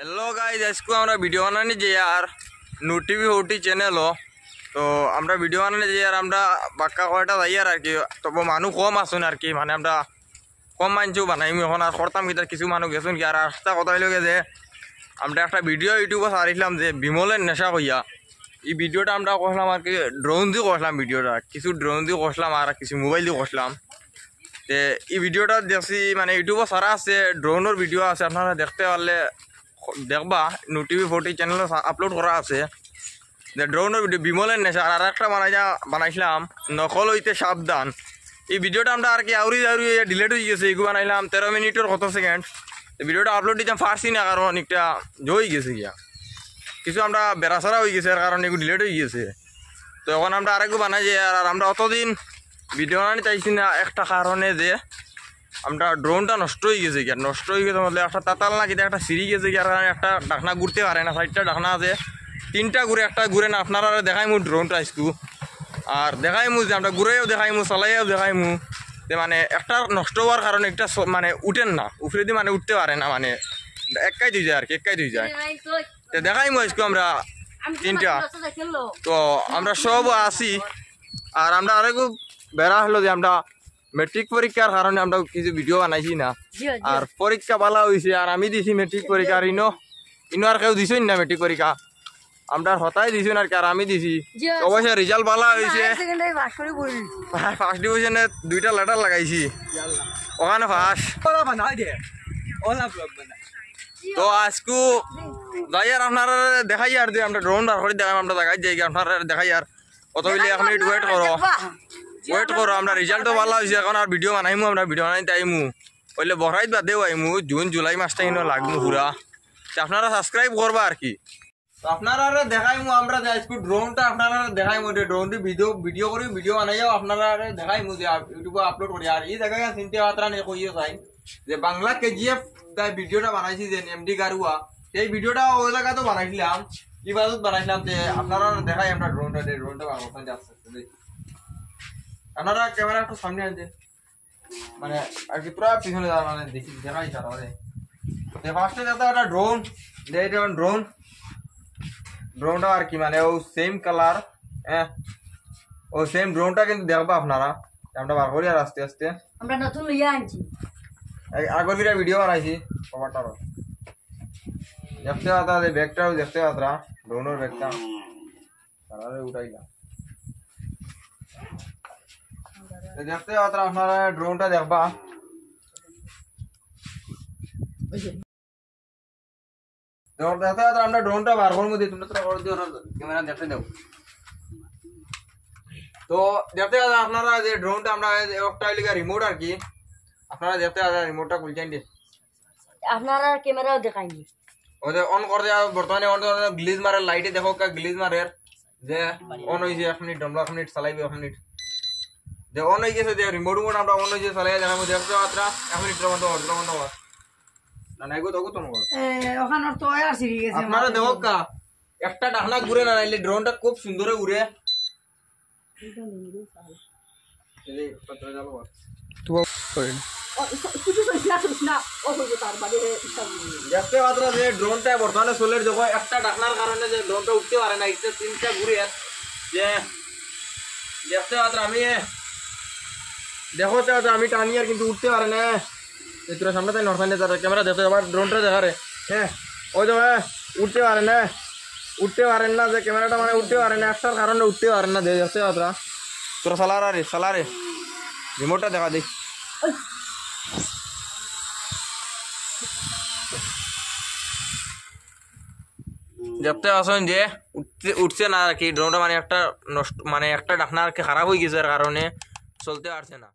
Hello guys, আজকে আমরা video বানানি যে আর টিভি ওটি চ্যানেলও তো আমরা ভিডিও বানানি যে আর আমরা বাক্কা কয়টা যাই আর কি। তবে মানুষ কম আসুন আর কি, মানে আমরা কম মানছেও বানাইম এখন আর করতাম কি, কিছু মানুষ গেছুন কি। আর রাস্তা কথা হইল যে আমরা একটা ভিডিও ইউটিউবে ছাড়িলাম যে বিমলের নেশা কইয়া। এই ভিডিওটা আমরা করলাম আর কি ড্রোন দিয়ে করলাম, ভিডিওটা কিছু ড্রোন দিয়ে করলাম আর কিছু মোবাইল দিয়ে করলাম। তো এই ভিডিওটা দেখছি মানে ইউটিউবে ছাড়া আছে, ড্রোনের ভিডিও আছে, আপনারা দেখতে পারলে দেখবা টিভি 40 চ্যানেলে আপলোড করা আছে যে ড্রোনের ভিডিও বিমলের নেশা। আর একটা বানাইছিলাম নকল হইতে সাবধান। এই ভিডিওটা আমরা আর কি আউরি ডিলেট হয়ে গেছে, এগুলো বানাইলাম 13 মিনিটের কত সেকেন্ড। ভিডিওটা আপলোড দিতাম পারছি না, কারণ একটা জয় গেছে গিয়া কিছু আমরা বেড়াছাড়া হয়ে গেছে, এর কারণে এগুলো ডিলেট হয়ে গেছে। তো এখন আমরা আরেকটু বানাই যে আর আমরা অতদিন ভিডিও বানানি চাইছি না একটা কারণে যে আমরা ড্রোনটা নষ্ট হয়ে গেছে গিয়া। নষ্ট হয়ে গেছে বলতে একটা তাতাল না কিন্তু একটা সিঁড়ি গেছে গিয়ার কারণে একটা ডাকনা ঘুরতে পারে না, 4টা ডাকনা আছে, 3টা ঘুরে একটা ঘুরে না। আপনারা দেখাইমু ড্রোনটা আজকু আর দেখাইমু যে আমরা ঘুরেও দেখাইমু চালাইও দেখাইমু যে মানে একটা নষ্ট হওয়ার কারণে একটা মানে উঠেন না, উপরে দিয়ে মানে উঠতে পারে না, মানে একাই ধুই যায় আর কি, একাই ধুই যায়। তো দেখাইমু আজকু আমরা 3টা। তো আমরা সব আসি আর আমরা আরেকটু বেড়া হলো যে আমরা মেট্রিক পরীক্ষার কারণে আমরা কিছু ভিডিও বানাইছি না। আর পরীক্ষা ভালো হয়েছে আর আমি দিছি মেট্রিক পরীক্ষা। আর ইনো আর কেউ দিছই না মেট্রিক পরীক্ষা, আমরা হতাই দিছি না আর আমি দিছি। অবশ্যই রেজাল্ট ভালো হয়েছে, ফার্স্ট ডিভিশনে 2টা লেটার লাগাইছি, ওখানে ফার্স্ট। তো আজকু যাই আর আপনারা দেখাই আর যে আমরা ড্রোন বার করে দেখাই, আমরা দেখাই যাই আপনারা দেখাই আর কত বলি 1 মিনিট ওয়েট করো। আমরা রেজাল্টও ভালো হয়েছে, এখন আর ভিডিও বানাইমু, আমরা ভিডিও বানাইতে আইমু বললে বড়াইত বাদেও আইমু, জুন জুলাই মাসটা কিন্তু লাগবো পুরা। আপনারা সাবস্ক্রাইব করবা আর কি। তো আপনারা দেখাইমু আমরা আজকে ড্রোনটা আপনারা দেখাইমু, ড্রোনটি ভিডিও করি, ভিডিও বানাইও আপনারা দেখাইমু যে ইউটিউবে আপলোড করি। আর এই জায়গায় চিন্তা মাত্রা নেই কইও চাই যে বাংলা কেজিএফ তাই ভিডিওটা বানাইছি যে এমডি গারুয়া, এই ভিডিওটা ওই জায়গাতেও বানাইছিলাম, কি বাজত বানাইছিলাম যে আপনারা দেখাই আমরা ড্রোনটা বানাবো যাচ্ছে। আপনারা ক্যামেরা একটু সামনে আনছে মানে আর কি পুরা পিছনে যাওয়া, মানে দেখি দেখাই তারা ফার্স্টে যাতে একটা ড্রোন যেমন ড্রোনটা আর কি মানে ও সেম কালার, হ্যাঁ ও সেম ড্রোনটা কিন্তু দেখবা আপনারা। আমরা বার করি আর আস্তে আস্তে আমরা নতুন লইয়া আনছি, আগের দিনে ভিডিও বানাইছি কভারটারও দেখতে পাতা, ব্যাগটাও দেখতে পাতা, ড্রোনের ব্যাগটা কালারে উঠাইলাম দেখতে পাতা। আপনারা ড্রোনটা দেখবা, দেখতে পাতা আমরা ড্রোনটা বার করবো দিয়ে তোমরা ক্যামেরা দেখতে দাও। তো দেখতে পাতা আপনারা যে ড্রোনটা আমরা একটা লিখা রিমোট আর কি, আপনারা দেখতে পাতা রিমোটটা খুলছেন দিয়ে আপনারা ক্যামেরাও দেখাইনি ওদের অন করে দেওয়া। বর্তমানে অন গ্লিজ মারে লাইটে দেখো গ্লিজ মারে যে অন হয়েছে 1 মিনিট, আমরা 1 মিনিট চালাইবে 1 মিনিট যে অন হয়ে গেছে, যে রিমোট আমরা অন হয়েছে চালাই দেখাবো দেখতে মাত্রা 1 মিনিট বন্ধ হওয়ার না নাই গো তো ওখানে তো আর সিরি গেছে। আপনারা দেখো কা একটা ডাকনা ঘুরে না নাইলে ড্রোনটা খুব সুন্দর ঘুরে। দেখতে পাত্রা যে ড্রোনটা বর্তমানে চলের যখন একটা ডাকনার কারণে যে ড্রোনটা উঠতে পারে না, 3টা ঘুরে যে দেখতে পাত্রা আমি দেখো আমি টানি আর কিন্তু উঠতে পারে না। তোরা সামনে তাই নর্থানে ক্যামেরা দেখতে আবার ড্রোনটা দেখা রে, হ্যাঁ ওই তো উঠতে পারেন না যে ক্যামেরাটা মানে উঠতে পারে না, একটার কারণে উঠতে পারেন না। দেখতে পাত্রা তোরা সালারে রিমোটটা দেখা দেখ। দেখতে আসেন যে উঠছে না আর কি ড্রোনটা, মানে একটা নষ্ট মানে একটা ডাকনা আর কি খারাপ হয়ে গেছে, এর কারণে চলতে পারছে না।